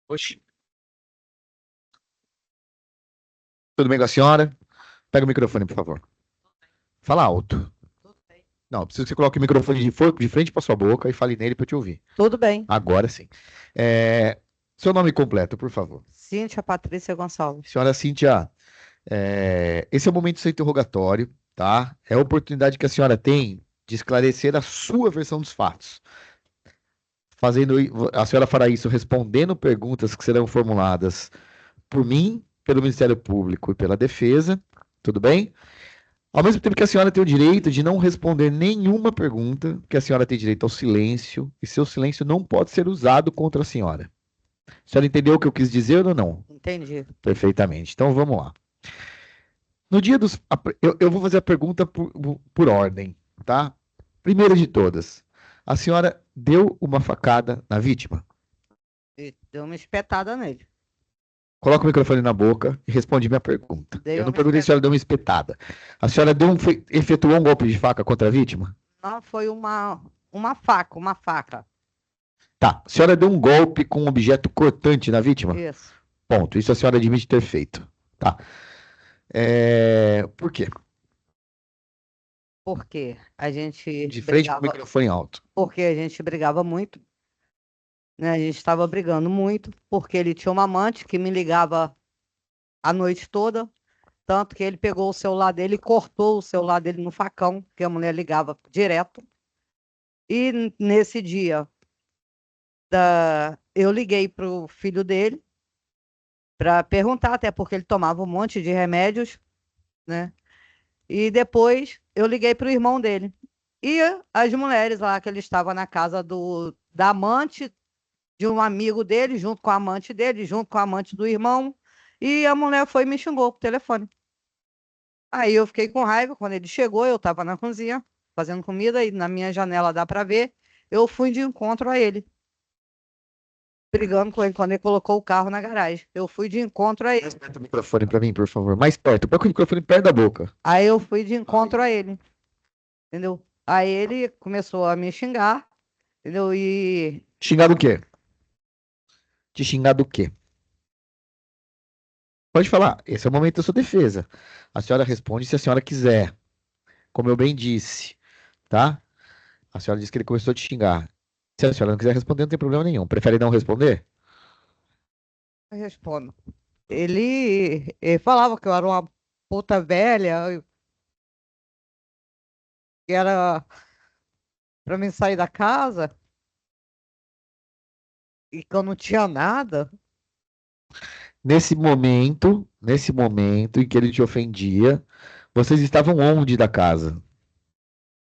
Oxi. Tudo bem com a senhora? Pega o microfone, por favor. Fala alto. Não, preciso que você coloque o microfone de frente para sua boca e fale nele para eu te ouvir. Tudo bem. Agora sim. Seu nome completo, por favor. Cíntia Patrícia Gonçalves. Senhora Cíntia, esse é o momento do seu interrogatório, tá? É a oportunidade que a senhora tem de esclarecer a sua versão dos fatos. A senhora fará isso respondendo perguntas que serão formuladas por mim, pelo Ministério Público e pela Defesa, tudo bem? Ao mesmo tempo que a senhora tem o direito de não responder nenhuma pergunta, que a senhora tem direito ao silêncio, e seu silêncio não pode ser usado contra a senhora. A senhora entendeu o que eu quis dizer ou não? Entendi. Perfeitamente. Então vamos lá. No dia dos. Eu vou fazer a pergunta por ordem, tá? Primeira de todas, a senhora deu uma facada na vítima? E deu uma espetada nele. Coloca o microfone na boca e responde minha pergunta. Dei Eu não uma perguntei se a espetada. senhora deu uma espetada. A senhora efetuou um golpe de faca contra a vítima? Não, foi uma faca, uma faca. Tá. A senhora deu um golpe com um objeto cortante na vítima? Isso. Ponto. Isso a senhora admite ter feito. Tá. Por quê? Porque a gente De frente pro brigava, microfone alto. porque a gente brigava muito, né? A gente estava brigando muito, porque ele tinha uma amante que me ligava a noite toda, tanto que ele pegou o celular dele e cortou o celular dele no facão, que a mulher ligava direto. E nesse dia, eu liguei pro filho dele para perguntar, até porque ele tomava um monte de remédios, né? E depois eu liguei para o irmão dele. E as mulheres lá, que ele estava na casa da amante de um amigo dele, junto com a amante dele, junto com a amante do irmão. E a mulher foi e me xingou por telefone. Aí eu fiquei com raiva. Quando ele chegou, eu estava na cozinha fazendo comida e na minha janela dá para ver. Eu fui de encontro a ele, brigando com ele quando ele colocou o carro na garagem. Eu fui de encontro a ele. Mais perto do microfone pra mim, por favor. Mais perto. Põe o microfone perto da boca. Aí eu fui de encontro a ele, entendeu? Aí ele começou a me xingar, entendeu? E Xingar do quê? Te xingar do quê? Pode falar. Esse é o momento da sua defesa. A senhora responde se a senhora quiser. Como eu bem disse, tá? A senhora disse que ele começou a te xingar. Se a senhora não quiser responder, não tem problema nenhum. Prefere não responder? eu respondo. Ele falava que eu era uma puta velha, que era pra mim sair da casa e que eu não tinha nada. Nesse momento em que ele te ofendia, vocês estavam onde da casa?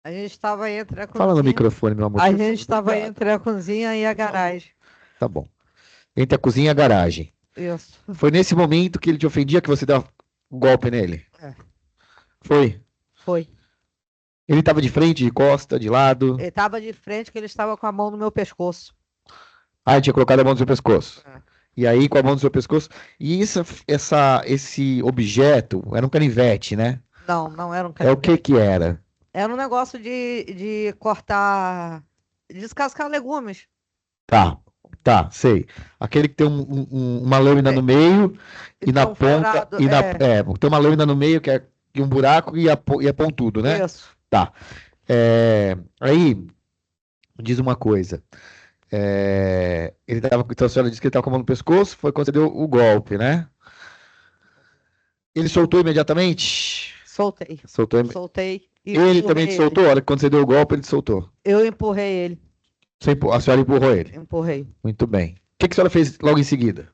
A gente estava entre a Fala no cozinha, microfone, meu amor, a por gente favor. estava Obrigado. entre a cozinha e a garagem. Tá bom. Entre a cozinha e a garagem. Isso. Foi nesse momento que ele te ofendia que você deu um golpe nele? É, Foi. foi. Ele estava de frente, de costa, de lado. Ele estava de frente, que ele estava com a mão no meu pescoço. Ah, ele tinha colocado a mão no seu pescoço. É. E aí, com a mão no seu pescoço. E esse objeto era um canivete, né? Não, não era um É o que canivete. que era? Era um negócio de cortar, descascar legumes. Tá, tá, sei. Aquele que tem uma lâmina É, no meio e e na tem um ponta. furado. É, Tem uma lâmina no meio que é e um buraco e é pontudo, né? isso. Tá. Aí, diz uma coisa. Então a senhora disse que ele estava com a mão no pescoço, foi quando você deu o golpe, né? Ele soltou imediatamente? Soltei. Soltou. Soltei e Ele também empurrei te ele. soltou? A hora que quando você deu o golpe, ele te soltou. Eu empurrei ele. A senhora empurrou ele. Empurrei. Muito bem. O que que a senhora fez logo em seguida?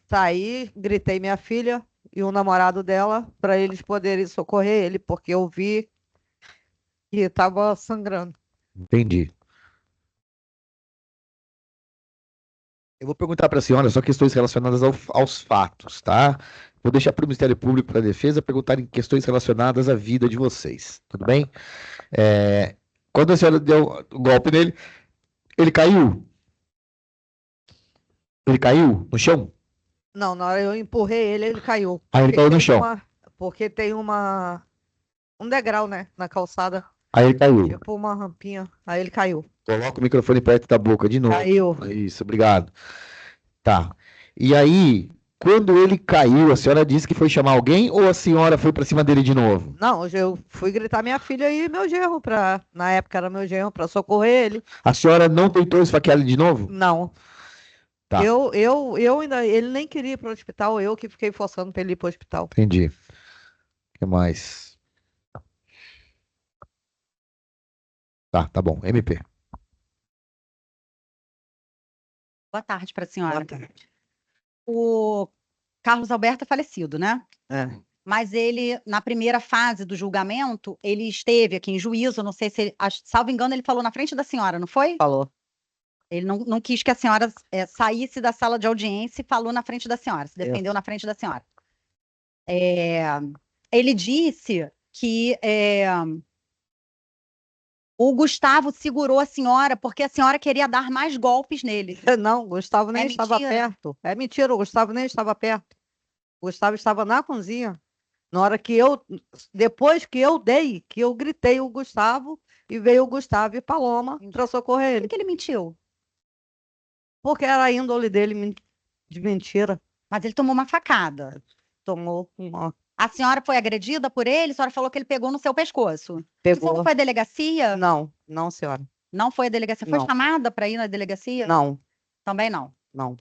Saí, gritei minha filha e o namorado dela para eles poderem socorrer ele, porque eu vi que estava sangrando. Entendi. Eu vou perguntar para a senhora só questões relacionadas aos fatos, tá? Vou deixar para o Ministério Público, para a Defesa, perguntarem questões relacionadas à vida de vocês, tudo bem? É, Quando a senhora deu o golpe nele, ele caiu? Ele caiu no chão? Não, na hora eu empurrei ele, ele caiu. Aí ele caiu no chão. Porque tem um degrau, né, na calçada, Aí ele caiu. tipo uma rampinha. Aí ele caiu. Coloca o microfone perto da boca de novo. Caiu. Isso, obrigado. Tá. E aí, quando ele caiu, a senhora disse que foi chamar alguém ou a senhora foi pra cima dele de novo? Não, hoje eu fui gritar minha filha e meu genro pra. Na época era meu genro pra socorrer ele. A senhora não tentou esfaquear ele de novo? Não. Tá, Eu ainda. Ele nem queria ir pro hospital, eu que fiquei forçando pra ele ir pro hospital. entendi. O que mais? Tá bom. MP. Boa tarde para a senhora. Boa tarde. O Carlos Alberto é falecido, né? É. Mas ele, na primeira fase do julgamento, ele esteve aqui em juízo, não sei se ele, salvo engano, ele falou na frente da senhora, não foi? Falou. Ele não quis que a senhora saísse da sala de audiência e falou na frente da senhora, se defendeu na frente da senhora. Ele disse que o Gustavo segurou a senhora porque a senhora queria dar mais golpes nele. Não, o Gustavo nem estava mentira? perto. É mentira, o Gustavo nem estava perto. O Gustavo estava na cozinha. Na hora que eu, depois que eu dei, que eu gritei o Gustavo, e veio o Gustavo e Paloma para socorrer Por ele. que ele mentiu? Porque era a índole dele de mentira. Mas ele tomou uma facada. Tomou uma. A senhora foi agredida por ele? A senhora falou que ele pegou no seu pescoço. Você Pegou. não foi à delegacia? Não, não, senhora. Não foi à delegacia? Foi Não. chamada para ir na delegacia? Não, Também não. não.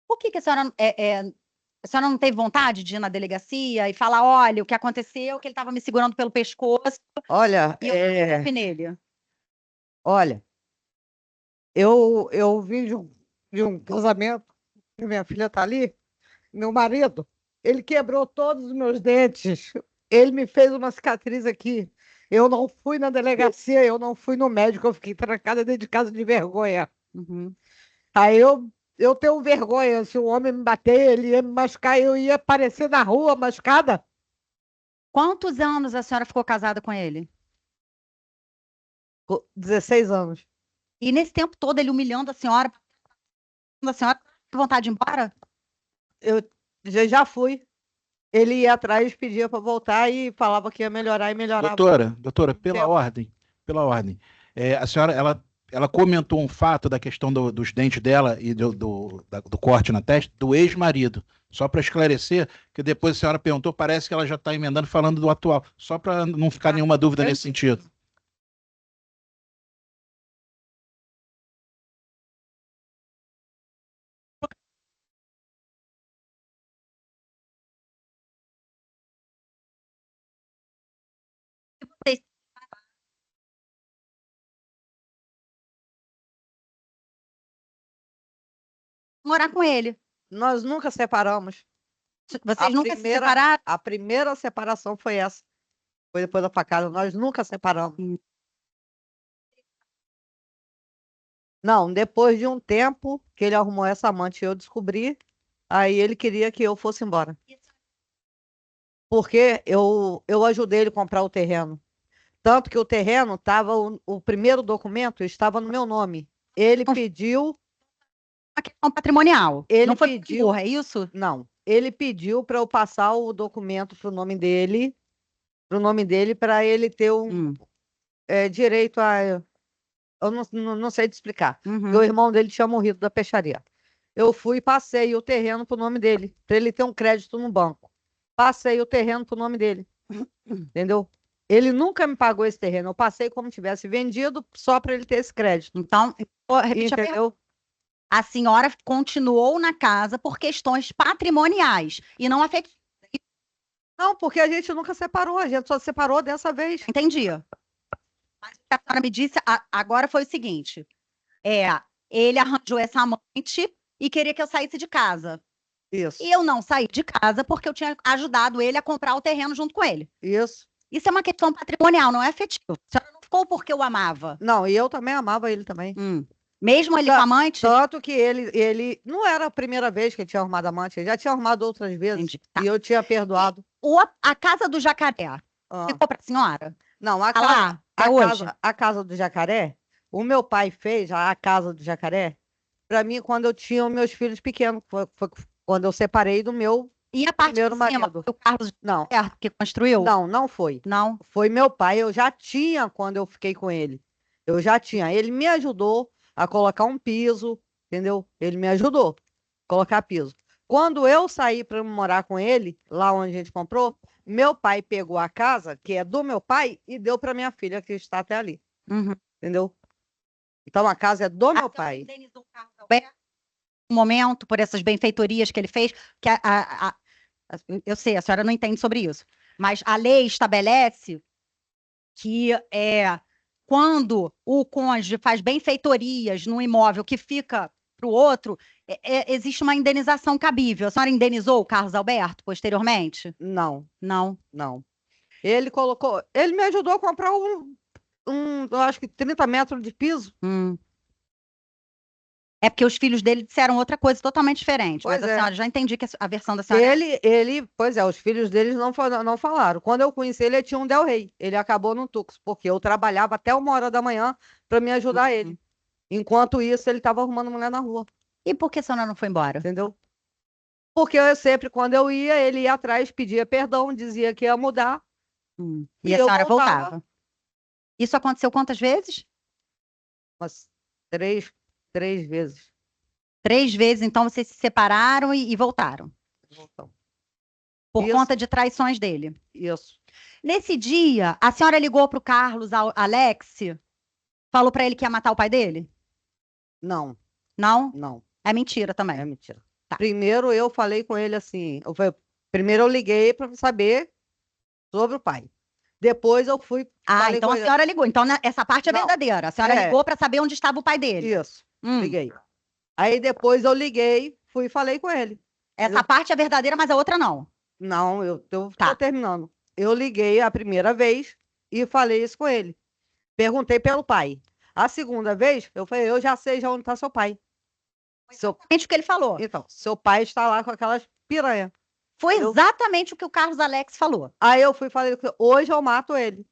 Por que a senhora, a senhora não teve vontade de ir na delegacia e falar, olha, o que aconteceu, que ele estava me segurando pelo pescoço Olha, e eu fui nele? olha, eu vim de um casamento, que minha filha tá ali, meu marido, ele quebrou todos os meus dentes, ele me fez uma cicatriz aqui. Eu não fui na delegacia, eu não fui no médico, eu fiquei trancada dentro de casa de vergonha. Uhum. Aí eu tenho vergonha, se o homem me bater, ele ia me machucar, eu ia aparecer na rua machucada. Quantos anos a senhora ficou casada com ele? 16 anos. E nesse tempo todo ele humilhando a senhora com vontade de ir embora? Eu já fui. Ele ia atrás, pedia para voltar e falava que ia melhorar e melhorava. Doutora, pela ordem, a senhora, ela comentou um fato da questão dos dentes dela e do corte na testa do ex-marido. Só para esclarecer, que depois a senhora perguntou, parece que ela já está emendando falando do atual. Só para não ficar nenhuma dúvida nesse sentido. Morar com ele. Nós nunca separamos. Vocês nunca se separaram? A primeira separação foi essa. Foi depois da facada. Nós nunca separamos. Não, depois de um tempo que ele arrumou essa amante, eu descobri, aí ele queria que eu fosse embora. Porque eu ajudei ele a comprar o terreno. Tanto que o terreno estava, o primeiro documento estava no meu nome. Ele pediu. Uma questão patrimonial. Ele não foi pediu. porra, é isso? Não. Ele pediu para eu passar o documento para o nome dele, para ele ter direito a. Eu não sei te explicar. Uhum. O irmão dele tinha morrido da peixaria. Eu fui e passei o terreno para o nome dele, para ele ter um crédito no banco. Passei o terreno para o nome dele. Entendeu? Ele nunca me pagou esse terreno. Eu passei como tivesse vendido só para ele ter esse crédito. Então, repete a pergunta. Entendeu? A senhora continuou na casa por questões patrimoniais e não afetivas. Não, porque a gente nunca separou, a gente só separou dessa vez. Entendi. Mas o que a senhora me disse agora foi o seguinte: ele arranjou essa amante e queria que eu saísse de casa. Isso. E eu não saí de casa porque eu tinha ajudado ele a comprar o terreno junto com ele. Isso. Isso é uma questão patrimonial, não é afetiva. A senhora não ficou porque eu amava. Não, e eu também amava ele também. Mesmo ele com amante? Tanto que ele não era a primeira vez que ele tinha arrumado amante, ele já tinha arrumado outras vezes. Entendi. Tá. E eu tinha perdoado. A casa do Jacaré ficou para a senhora? Não, a casa do Jacaré, o meu pai fez a casa do Jacaré para mim quando eu tinha os meus filhos pequenos. Foi quando eu separei do meu E a parte primeiro de cima, marido. foi o Carlos Não, que construiu? não foi. Não. Foi meu pai, eu já tinha quando eu fiquei com ele. Eu já tinha. Ele me ajudou a colocar um piso, entendeu? Ele me ajudou a colocar piso. Quando eu saí para morar com ele, lá onde a gente comprou, meu pai pegou a casa, que é do meu pai, e deu para minha filha, que está até ali, Uhum. entendeu? Então a casa é do meu pai. Indenizou o Carlos Alberto um momento por essas benfeitorias que ele fez, que eu sei, a senhora não entende sobre isso, mas a lei estabelece que quando o cônjuge faz benfeitorias no imóvel que fica para o outro, existe uma indenização cabível. A senhora indenizou o Carlos Alberto posteriormente? Não, Não. não. Ele me ajudou a comprar eu acho que 30 metros de piso. É porque os filhos dele disseram outra coisa totalmente diferente. Pois Mas a é. senhora já entendi que a versão da senhora. Pois é, os filhos deles não falaram. Quando eu conheci ele, ele tinha um Del Rey. Ele acabou no Tux, porque eu trabalhava até 1 hora da manhã para me ajudar ele. Enquanto isso, ele estava arrumando mulher na rua, E por que a senhora não foi embora? entendeu? Porque eu sempre, quando eu ia, ele ia atrás, pedia perdão, dizia que ia mudar. E E a eu senhora voltava. voltava? Isso aconteceu quantas vezes? Umas três vezes. 3 vezes, então vocês se separaram e voltaram. Voltamos. Por Isso. conta de traições dele. Isso. Nesse dia, a senhora ligou para o Carlos Alex, falou para ele que ia matar o pai dele? Não, Não? não. É mentira também. É mentira. Tá. Primeiro eu falei com ele assim. Primeiro eu liguei para saber sobre o pai. Depois eu fui. Falei Então com a ele. senhora ligou. Então essa parte é Não. verdadeira. A senhora ligou para saber onde estava o pai dele. Isso. Hum. Liguei. Aí depois eu liguei, fui e falei com ele. Essa parte é verdadeira, mas a outra não. Não, eu tô Tá. terminando. Eu liguei a primeira vez e falei isso com ele. Perguntei pelo pai. A segunda vez, eu falei, eu já sei já onde está seu pai. Exatamente o que ele falou. Então, seu pai está lá com aquelas piranha. Foi exatamente o que o Carlos Alex falou. Aí eu fui e falei, hoje eu mato ele.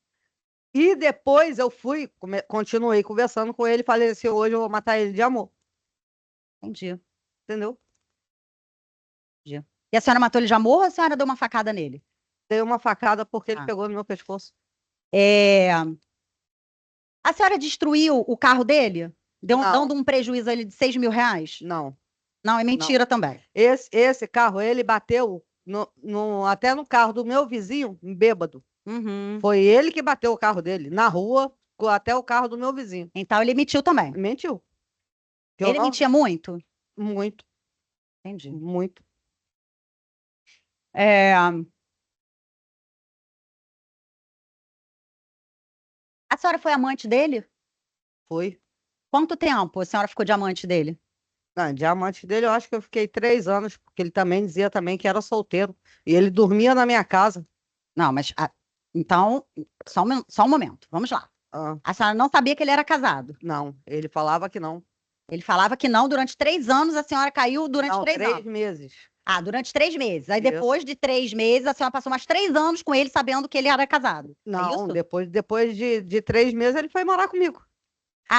E depois eu fui, continuei conversando com ele, falei assim, hoje eu vou matar ele de amor. Entendi. Entendeu? E a senhora matou ele de amor ou a senhora deu uma facada nele? Dei uma facada porque ele pegou no meu pescoço. A senhora destruiu o carro dele? Não. Dando um prejuízo a ele de 6 mil reais? Não. Não, é mentira também. Esse carro, ele bateu até no carro do meu vizinho, bêbado. Foi ele que bateu o carro dele, na rua, até o carro do meu vizinho. Então ele mentiu também. Mentiu. Ele mentia muito? Muito. Entendi. Muito. A senhora foi amante dele? Foi. Quanto tempo a senhora ficou de amante dele? Não, diamante dele, eu acho que eu fiquei 3 anos, porque ele também dizia também que era solteiro. E ele dormia na minha casa. Não, mas então, só um momento, vamos lá. A senhora não sabia que ele era casado? Não, ele falava que não. Ele falava que não, durante 3 anos a senhora caiu durante Não, 3 anos. 3 meses. Durante 3 meses. Aí Isso. depois de 3 meses, a senhora passou mais 3 anos com ele sabendo que ele era casado. É Não, isso? depois de 3 meses ele foi morar comigo.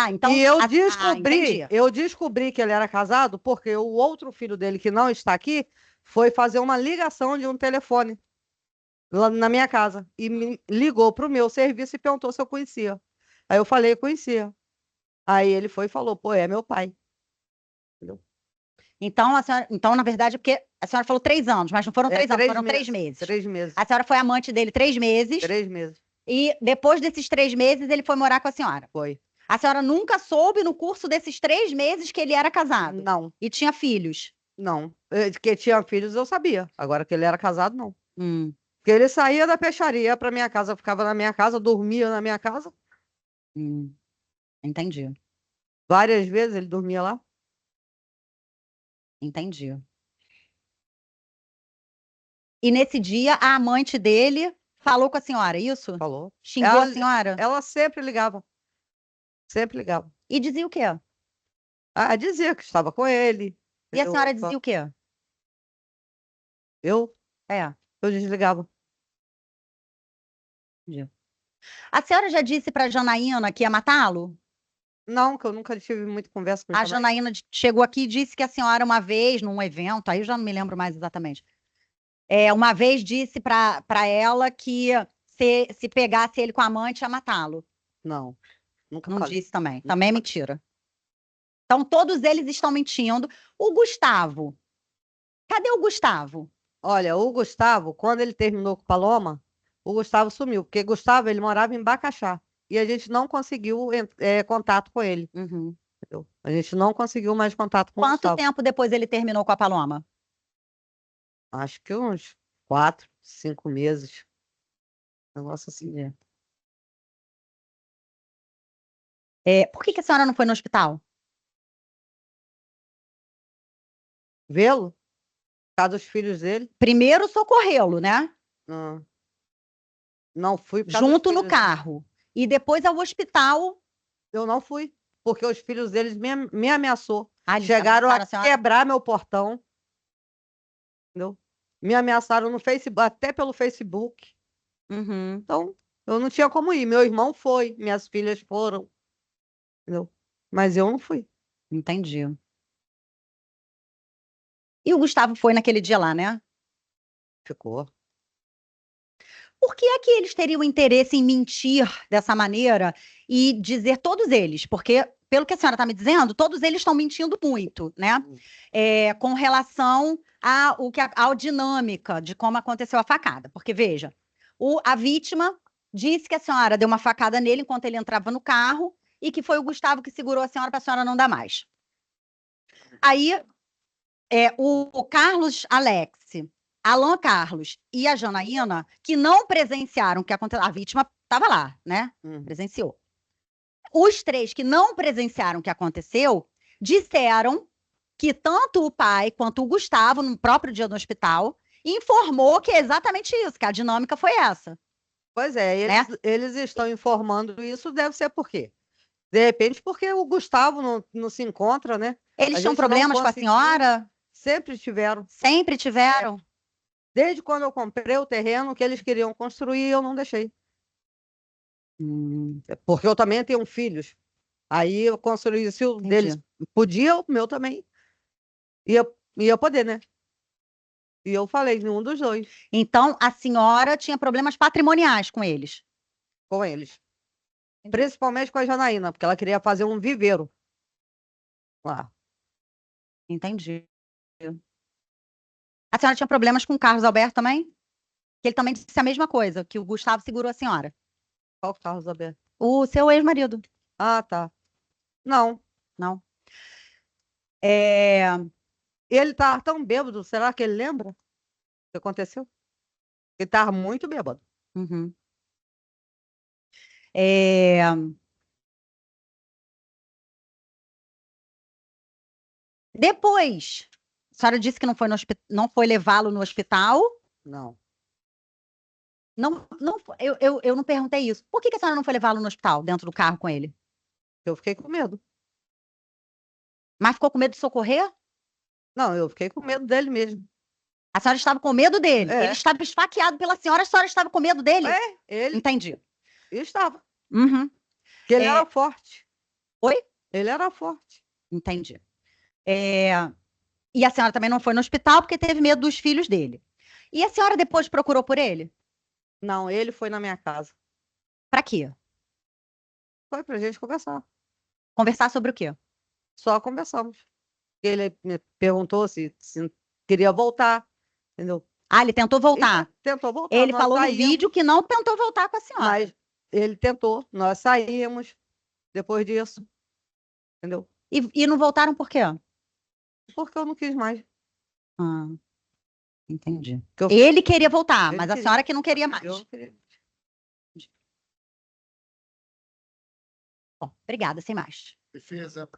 Então. E Entendi. eu descobri que ele era casado porque o outro filho dele, que não está aqui, foi fazer uma ligação de um telefone lá na minha casa. E me ligou para o meu serviço e perguntou se eu conhecia. Aí eu falei, conhecia. Aí ele foi e falou, pô, é meu pai. Entendeu? Então, na verdade, porque a senhora falou 3 anos, mas não foram 3 anos, foram 3 meses. 3 meses. A senhora foi amante dele 3 meses. 3 meses. E depois desses 3 meses, ele foi morar com a senhora. Foi. A senhora nunca soube no curso desses 3 meses que ele era casado? Não. E tinha filhos? Não. Que tinha filhos eu sabia. Agora que ele era casado, não. Hum. Porque ele saía da peixaria para minha casa, ficava na minha casa, dormia na minha casa. Entendi. Várias vezes ele dormia lá. Entendi. E nesse dia, a amante dele falou com a senhora, isso? Falou. Xingou a senhora? Ela sempre ligava. Sempre ligava. E dizia o quê? Dizia que estava com ele. E a senhora dizia o quê? Eu? É. Eu desligava. Entendi. A senhora já disse para a Janaína que ia matá-lo? Não, que eu nunca tive muita conversa com A Janaína chegou aqui e disse que a senhora uma vez, num evento, aí eu já não me lembro mais exatamente, uma vez disse para ela que se pegasse ele com a amante ia matá-lo. Não, nunca Não falei. disse também. Também é mentira. Então, todos eles estão mentindo. O Gustavo. Cadê o Gustavo? Olha, o Gustavo, quando ele terminou com Paloma, o Gustavo sumiu, porque Gustavo, ele morava em Bacaxá. E a gente não conseguiu contato com ele. Uhum. Entendeu? A gente não conseguiu mais contato com o Quanto Gustavo. tempo depois ele terminou com a Paloma? Acho que uns 4, 5 meses. Negócio assim. Por que a senhora não foi no hospital? Vê-lo? Por causa dos filhos dele? Primeiro socorrê-lo, né? Não, não fui por causa dos Junto no filhos. carro. E depois ao hospital. Eu não fui, porque os filhos deles me ameaçou. Ah, eles Chegaram a ameaçaram a senhora? quebrar meu portão. Entendeu? Me ameaçaram no Facebook, até pelo Facebook. Uhum. Então, eu não tinha como ir. Meu irmão foi, minhas filhas foram. Entendeu? Mas eu não fui. Entendi. E o Gustavo foi naquele dia lá, né? Ficou. Por que é que eles teriam interesse em mentir dessa maneira e dizer todos eles? Porque, pelo que a senhora está me dizendo, todos eles estão mentindo muito, né? Com relação à dinâmica de como aconteceu a facada. Porque, veja, a vítima disse que a senhora deu uma facada nele enquanto ele entrava no carro e que foi o Gustavo que segurou a senhora para a senhora não dar mais. Aí, o Carlos Alex, Alan Carlos e a Janaína, que não presenciaram o que aconteceu, a vítima estava lá, né? Presenciou. Os 3 que não presenciaram o que aconteceu, disseram que tanto o pai quanto o Gustavo, no próprio dia do hospital, informou que é exatamente isso, que a dinâmica foi essa. Pois é, né? eles estão informando isso, deve ser por quê? De repente, porque o Gustavo não se encontra, né? Eles A tinham gente não problemas com a conseguiu. senhora? Sempre tiveram. Sempre tiveram? Desde quando eu comprei o terreno que eles queriam construir, eu não deixei. Porque eu também tenho filhos. Aí eu construí, se o Entendi. deles podia, o meu também ia poder, né? E eu falei, nenhum dos dois, Então, a senhora tinha problemas patrimoniais com eles? com eles. Principalmente com a Janaína, porque ela queria fazer um viveiro lá. Entendi. A senhora tinha problemas com o Carlos Alberto também? Que ele também disse a mesma coisa, que o Gustavo segurou a senhora. Qual Carlos Alberto? O seu ex-marido. Ah, tá. Não. Não. Ele tava tão bêbado, será que ele lembra o que aconteceu? Ele tava muito bêbado. Uhum. Depois, a senhora disse que não foi levá-lo no hospital? Não. Não, eu não perguntei isso. Por que a senhora não foi levá-lo no hospital, dentro do carro com ele? Eu fiquei com medo. Mas ficou com medo de socorrer? Não, eu fiquei com medo dele mesmo. A senhora estava com medo dele? É. Ele estava esfaqueado pela senhora, a senhora estava com medo dele? Ele Entendi. estava. Uhum. Porque ele era forte. Oi? Ele era forte. Entendi. E a senhora também não foi no hospital porque teve medo dos filhos dele. E a senhora depois procurou por ele? Não, ele foi na minha casa. Para quê? Foi pra gente conversar. Conversar sobre o quê? Só conversamos. Ele me perguntou se queria voltar, entendeu? Ah, ele tentou voltar. Ele tentou voltar. Ele nós falou no saímos, vídeo que não tentou voltar com a senhora. mas ele tentou. Nós saímos depois disso, entendeu? E não voltaram por quê? Porque eu não quis mais. Ah, entendi. Que eu- Ele queria voltar, Ele mas a queria. senhora que não queria mais. Eu não queria. Bom, obrigada, sem mais. Defesa.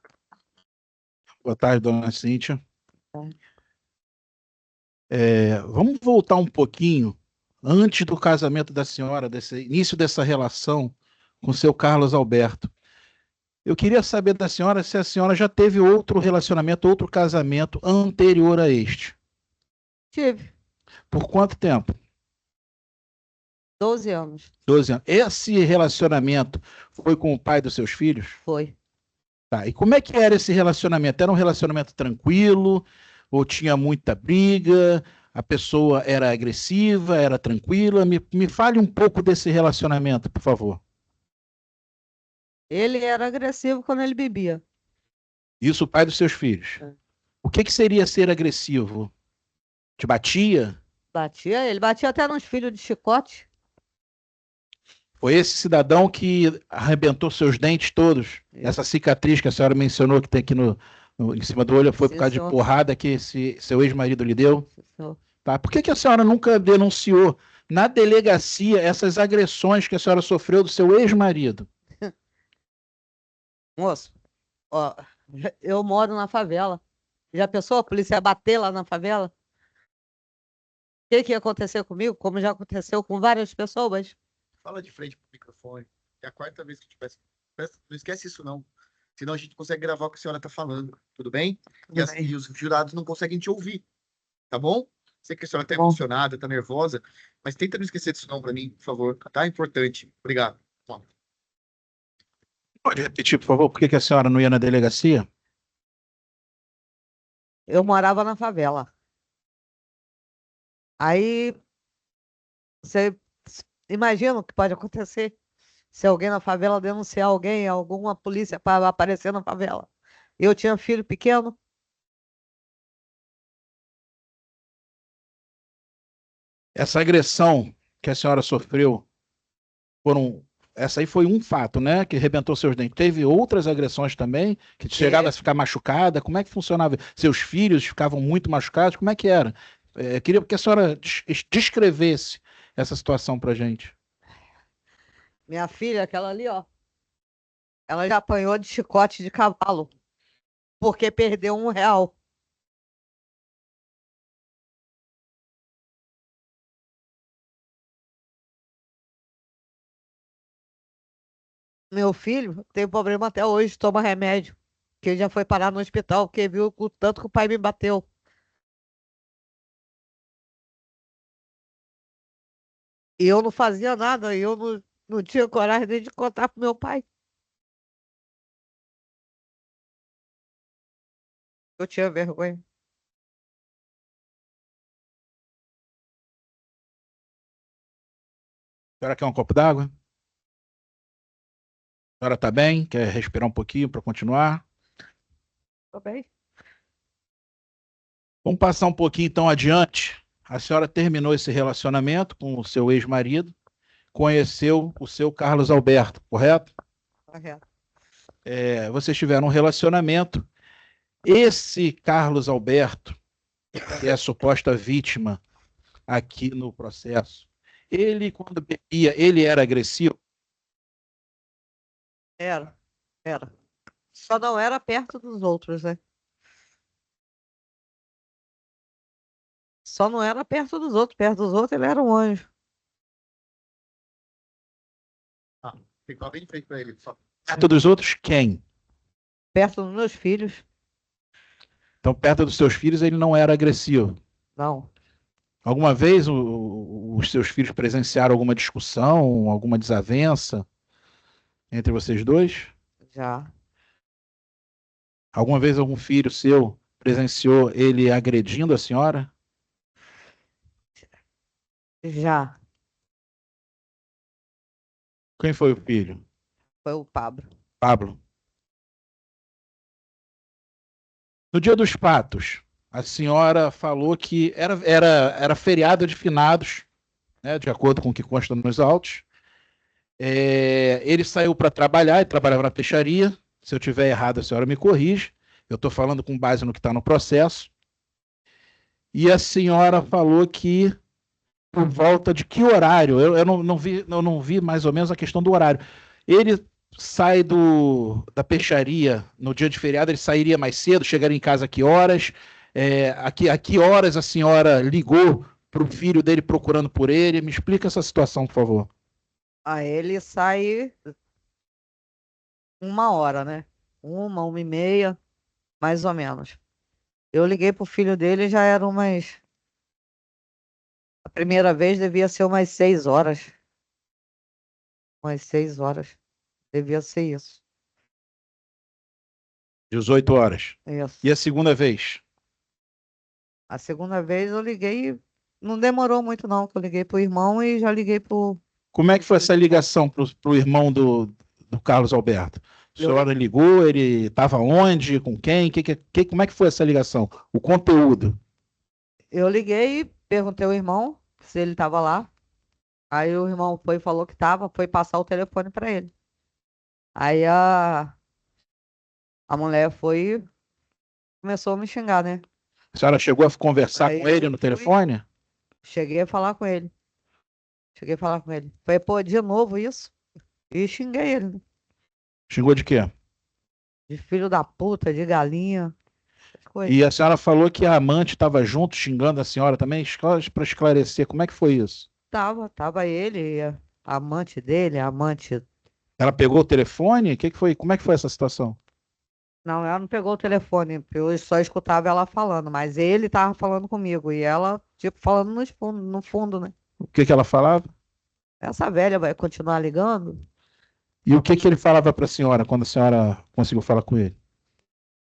Boa tarde, dona Cíntia. Boa Vamos voltar um pouquinho antes do casamento da senhora, desse início dessa relação com seu Carlos Alberto. Eu queria saber da senhora se a senhora já teve outro relacionamento, outro casamento anterior a este. Tive Por quanto tempo? 12 anos. 12 anos. Esse relacionamento foi com o pai dos seus filhos? Foi. Tá. E como é que era esse relacionamento? Era um relacionamento tranquilo? Ou tinha muita briga? A pessoa era agressiva? Era tranquila? Me fale um pouco desse relacionamento, por favor. Ele era agressivo quando ele bebia. Isso, o pai dos seus filhos. É. O que seria ser agressivo? Te batia? Batia, ele batia até nos filhos de chicote. Foi esse cidadão que arrebentou seus dentes todos? Isso. Essa cicatriz que a senhora mencionou que tem aqui em cima do olho foi por Sim, causa de senhor. porrada que esse seu ex-marido lhe deu? Sim, senhor. Tá? Por que a senhora nunca denunciou na delegacia essas agressões que a senhora sofreu do seu ex-marido? Moço, ó, eu moro na favela. Já pensou a polícia bater lá na favela? O que ia acontecer comigo? Como já aconteceu com várias pessoas. Fala de frente pro microfone. É a quarta vez que eu te peço. Não esquece isso, não. Senão a gente não consegue gravar o que a senhora está falando. Tudo bem? Tudo bem. E os jurados não conseguem te ouvir. Tá bom? Sei que a senhora está Bom. emocionada, está nervosa, mas tenta não esquecer disso não para mim, por favor. Tá? Importante. Obrigado. Bom. Pode repetir, por favor, por que a senhora não ia na delegacia? Eu morava na favela. Aí, você imagina o que pode acontecer se alguém na favela denunciar alguém, alguma polícia para aparecer na favela. Eu tinha filho pequeno. Essa agressão que a senhora sofreu, essa aí foi um fato, né? Que arrebentou seus dentes. Teve outras agressões também, que chegava a ficar machucada. Como é que funcionava? Seus filhos ficavam muito machucados? Como é que era? Queria que a senhora descrevesse essa situação pra gente. Minha filha, aquela ali, ó. Ela já apanhou de chicote de cavalo. Porque perdeu R$1. Meu filho tem problema até hoje, toma remédio. Que ele já foi parar no hospital, porque viu o tanto que o pai me bateu. E eu não fazia nada, e eu não tinha coragem nem de contar pro meu pai. Eu tinha vergonha. A senhora quer um copo d'água? A senhora tá bem? Quer respirar um pouquinho para continuar? Tô bem. Vamos passar um pouquinho então adiante. A senhora terminou esse relacionamento com o seu ex-marido, conheceu o seu Carlos Alberto, correto? Correto. Vocês tiveram um relacionamento. Esse Carlos Alberto, que é a suposta vítima aqui no processo, ele, quando bebia, ele era agressivo? Era. Só não era perto dos outros, né? Só não era perto dos outros. Perto dos outros ele era um anjo. Fica bem feito para ele. Só. Perto dos outros, quem? Perto dos meus filhos, Então, perto dos seus filhos, ele não era agressivo. não. Alguma vez os seus filhos presenciaram alguma discussão, alguma desavença entre vocês dois? Já. Alguma vez algum filho seu presenciou ele agredindo a senhora? Já. Quem foi o filho? Foi o Pablo. Pablo. No dia dos fatos, a senhora falou que era feriado de finados, né, de acordo com o que consta nos autos. Ele saiu para trabalhar, ele trabalhava na peixaria. Se eu tiver errado, a senhora me corrige. Eu estou falando com base no que está no processo. E a senhora falou que por volta de que horário? Eu não vi mais ou menos a questão do horário. Ele sai da peixaria no dia de feriado, ele sairia mais cedo, chegaria em casa a que horas? A que horas a senhora ligou para o filho dele procurando por ele? Me explica essa situação, por favor. Aí ele sai 1 hora, né? 1h30, mais ou menos. Eu liguei pro filho dele e já era umas. A primeira vez devia ser umas 6 horas. Umas 6 horas. Devia ser isso. 18 horas. Isso. E a segunda vez? A segunda vez eu liguei. Não demorou muito, não, que eu liguei pro irmão e já liguei pro. Como é que foi essa ligação pro irmão do Carlos Alberto? A senhora ligou, ele estava onde, com quem? Como é que foi essa ligação? O conteúdo. Eu liguei e perguntei ao irmão se ele estava lá. Aí o irmão foi e falou que estava, foi passar o telefone para ele. Aí a mulher foi e começou a me xingar, né? A senhora chegou a conversar Aí com ele eu no fui- telefone? Cheguei a falar com ele. Cheguei a falar com ele. Falei, pô, de novo isso? E xinguei ele, né? Xingou de quê? De filho da puta, de galinha, essas coisas. E a senhora falou que a amante estava junto, xingando a senhora também? Para esclarecer, como é que foi isso? Tava ele, e a amante dele, a amante. Ela pegou o telefone? Que foi? Como é que foi essa situação? Não, ela não pegou o telefone, eu só escutava ela falando, mas ele tava falando comigo e ela, tipo, falando no fundo, né? O que ela falava? Essa velha vai continuar ligando? E o que ele falava para a senhora quando a senhora conseguiu falar com ele?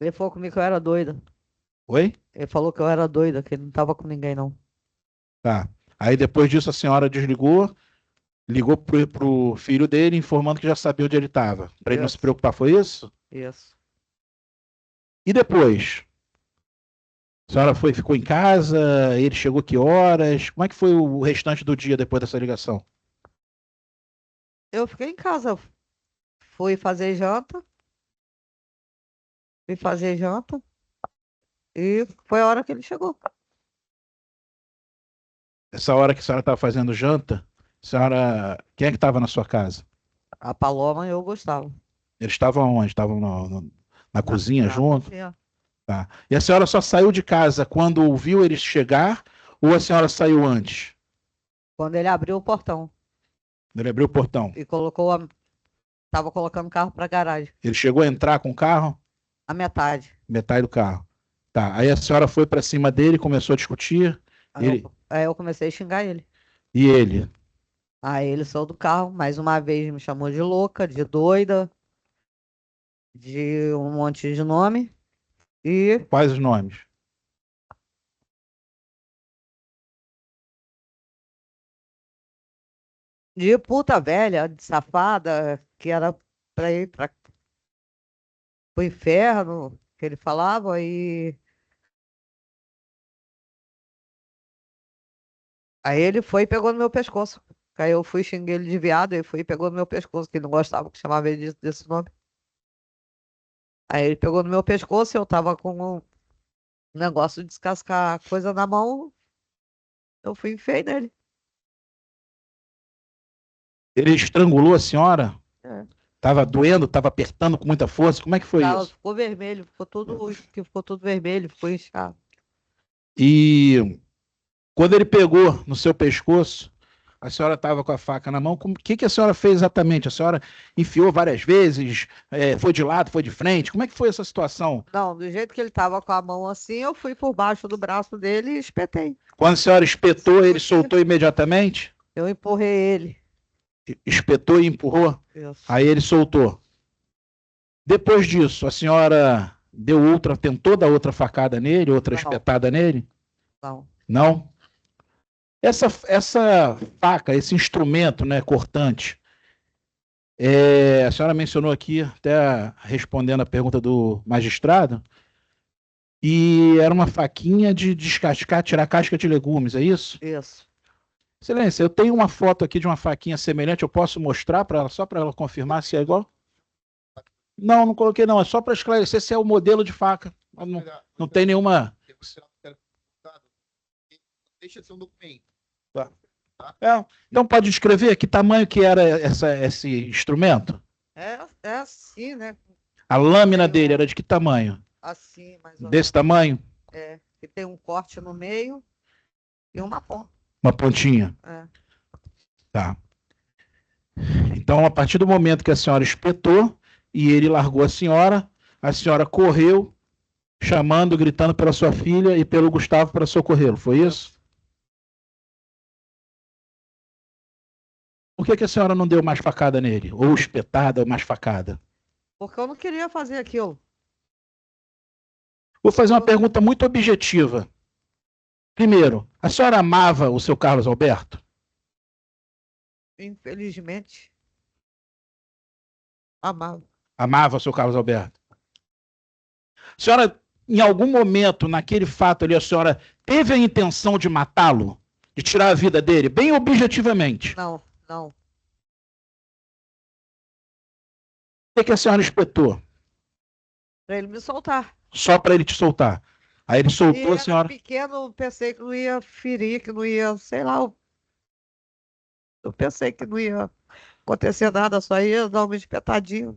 Ele falou comigo que eu era doida. Oi? Ele falou que eu era doida, que ele não tava com ninguém, não. Tá. Aí depois disso a senhora desligou, ligou pro filho dele, informando que já sabia onde ele estava. Para ele não se Isso. preocupar, foi isso? Isso. E depois? A senhora ficou em casa, ele chegou que horas? Como é que foi o restante do dia depois dessa ligação? Eu fiquei em casa, fui fazer janta, e foi a hora que ele chegou. Essa hora que a senhora estava fazendo janta, a senhora, quem é que estava na sua casa? A Paloma eu gostava. Eles estavam onde? Estavam na cozinha Na junto? cozinha. Tá. E a senhora só saiu de casa quando ouviu eles chegar ou a senhora saiu antes? Quando ele abriu o portão Ele abriu o portão. e tava colocando o carro pra garagem, Ele chegou a entrar com o carro? a metade. Metade do carro. Tá. Aí a senhora foi para cima dele, começou a discutir. Aí eu comecei a xingar ele. E ele? Aí ele saiu do carro, mais uma vez me chamou de louca, de doida, de um monte de nome. E Quais os nomes? de puta velha, de safada, que era pra ir pro inferno, que ele falava, e aí ele foi e pegou no meu pescoço. Aí eu fui xinguei ele de viado, ele foi e pegou no meu pescoço, que ele não gostava que chamava ele desse nome. Aí ele pegou no meu pescoço, eu tava com um negócio de descascar coisa na mão, eu fui e enfiei nele. Ele estrangulou a senhora? É. Tava doendo? Tava apertando com muita força? Como é que foi Ela isso? ficou vermelho, ficou tudo vermelho, ficou inchado. E quando ele pegou no seu pescoço, a senhora estava com a faca na mão. O que a senhora fez exatamente? A senhora enfiou várias vezes? Foi de lado, foi de frente? Como é que foi essa situação? Não, do jeito que ele tava com a mão assim, eu fui por baixo do braço dele e espetei. Quando a senhora espetou, ele soltou imediatamente? Eu empurrei ele. Espetou e empurrou? Isso. Aí ele soltou. Depois disso, a senhora tentou dar outra facada nele, outra Não. espetada nele? Não. Não? Essa faca, esse instrumento, né, cortante, a senhora mencionou aqui, até respondendo a pergunta do magistrado, e era uma faquinha de descascar, tirar casca de legumes, é isso? Isso. Excelência, eu tenho uma foto aqui de uma faquinha semelhante, eu posso mostrar para ela, só para ela confirmar se é igual? Não, não coloquei não, é só para esclarecer se é o modelo de faca. Não tem nenhuma... Deixa de ser um documento. Então pode descrever que tamanho que era esse instrumento? É assim, né? A lâmina dele era de que tamanho? Assim, mais ou menos. Desse tamanho? É. Que tem um corte no meio e uma ponta. Uma pontinha? É. Tá. Então, a partir do momento que a senhora espetou e ele largou a senhora correu, chamando, gritando pela sua filha e pelo Gustavo para socorrê-lo. Foi isso? Por que a senhora não deu mais facada nele? Ou espetada, ou mais facada? Porque eu não queria fazer aquilo. Vou fazer uma pergunta muito objetiva. Primeiro, a senhora amava o seu Carlos Alberto? Infelizmente. Amava. Amava o seu Carlos Alberto. A senhora, em algum momento, naquele fato ali, a senhora teve a intenção de matá-lo? De tirar a vida dele, bem objetivamente? Não, não. O que a senhora espetou? Pra ele me soltar. Só para ele te soltar. Aí ele E soltou a era senhora. pequeno, pensei que não ia ferir, que não ia, sei lá. Eu pensei que não ia acontecer nada, só ia dar uma espetadinha.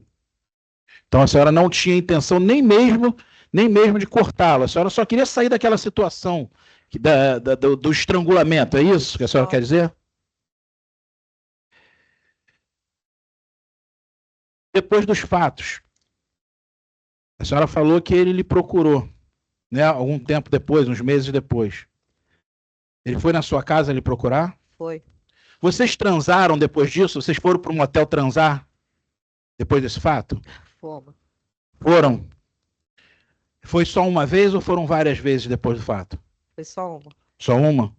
Então a senhora não tinha intenção nem mesmo de cortá-lo. A senhora só queria sair daquela situação do estrangulamento. É isso que a senhora quer dizer? Depois dos fatos, a senhora falou que ele lhe procurou, né? Algum tempo depois, uns meses depois. Ele foi na sua casa lhe procurar? Foi. Vocês transaram depois disso? Vocês foram para um motel transar depois desse fato? Fomos. Foram. Foi só uma vez ou foram várias vezes depois do fato? Foi só uma. Só uma?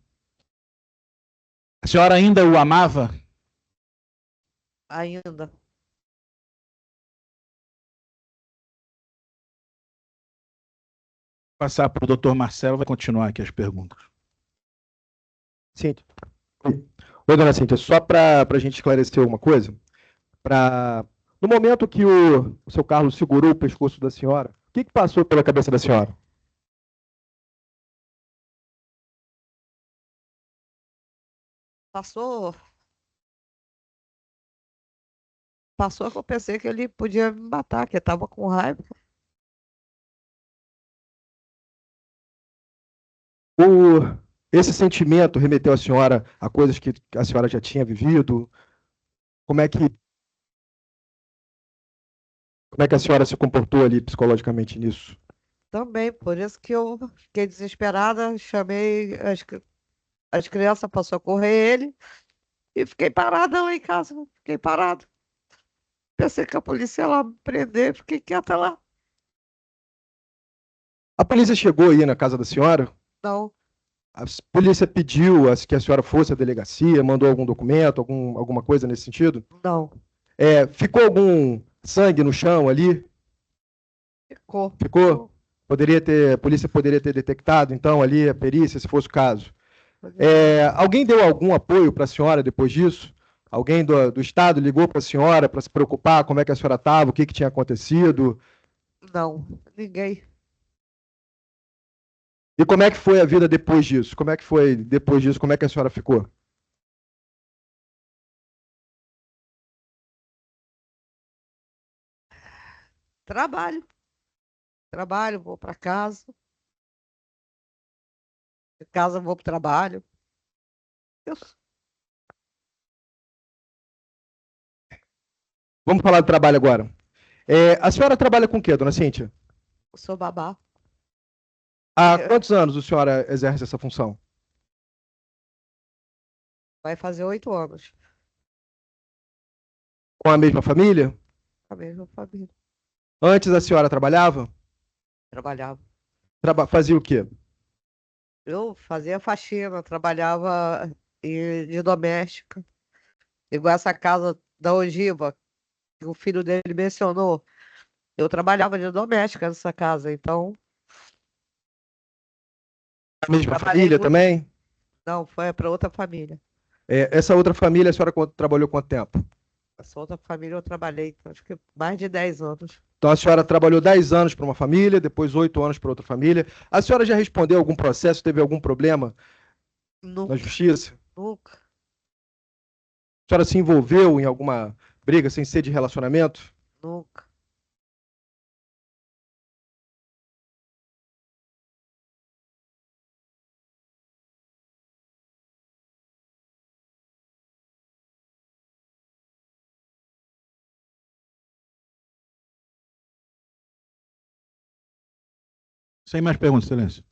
A senhora ainda o amava? Ainda. Vou passar para o doutor Marcelo, vai continuar aqui as perguntas. Cíntia. Oi, dona Cíntia, só para a gente esclarecer uma coisa. No momento que o seu Carlos segurou o pescoço da senhora, o que passou pela cabeça da senhora? Passou que eu pensei que ele podia me matar, que ele tava com raiva. Esse sentimento remeteu a senhora a coisas que a senhora já tinha vivido? Como é que a senhora se comportou ali psicologicamente nisso? Também, por isso que eu fiquei desesperada, chamei as crianças para socorrer ele e fiquei parada lá em casa. Fiquei parada. Pensei que a polícia ia lá me prender, fiquei quieta lá. A polícia chegou aí na casa da senhora? Não, A polícia pediu que a senhora fosse à delegacia, mandou algum documento, alguma coisa nesse sentido? não. Ficou algum sangue no chão ali? Ficou. Ficou? A polícia poderia ter detectado, então, ali a perícia, se fosse o caso. Alguém deu algum apoio para a senhora depois disso? Alguém do Estado ligou para a senhora para se preocupar como é que a senhora estava, o que tinha acontecido? Não, ninguém. E como é que foi a vida depois disso? Como é que foi depois disso? Como é que a senhora ficou? Trabalho. Trabalho, vou para casa. De casa, vou para o trabalho. Eu Vamos falar do trabalho agora. A senhora trabalha com o quê, dona Cíntia? sou babá. Há quantos anos a senhora exerce essa função? Vai fazer 8 anos. Com a mesma família? A mesma família. Antes a senhora trabalhava? Trabalhava. Fazia o quê? Eu fazia faxina, trabalhava de doméstica. Igual essa casa da ogiva, que o filho dele mencionou. Eu trabalhava de doméstica nessa casa, então. A mesma Trabalhei família muito. também? Não, foi para outra família. Essa outra família a senhora trabalhou quanto tempo? Essa outra família eu trabalhei, acho que mais de 10 anos. Então a senhora trabalhou 10 anos para uma família, depois 8 anos para outra família. A senhora já respondeu algum processo? Teve algum problema na Nunca, justiça? nunca. A senhora se envolveu em alguma briga sem ser de relacionamento? Nunca. Sem mais perguntas, excelência.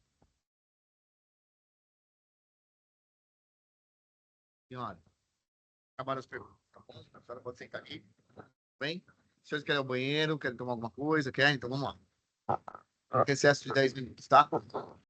Senhora, acabaram as perguntas, tá bom? A senhora pode sentar aqui. Bem? Vocês querem ir ao banheiro, querem tomar alguma coisa? Querem? Então vamos lá. Excesso de 10 minutos, tá?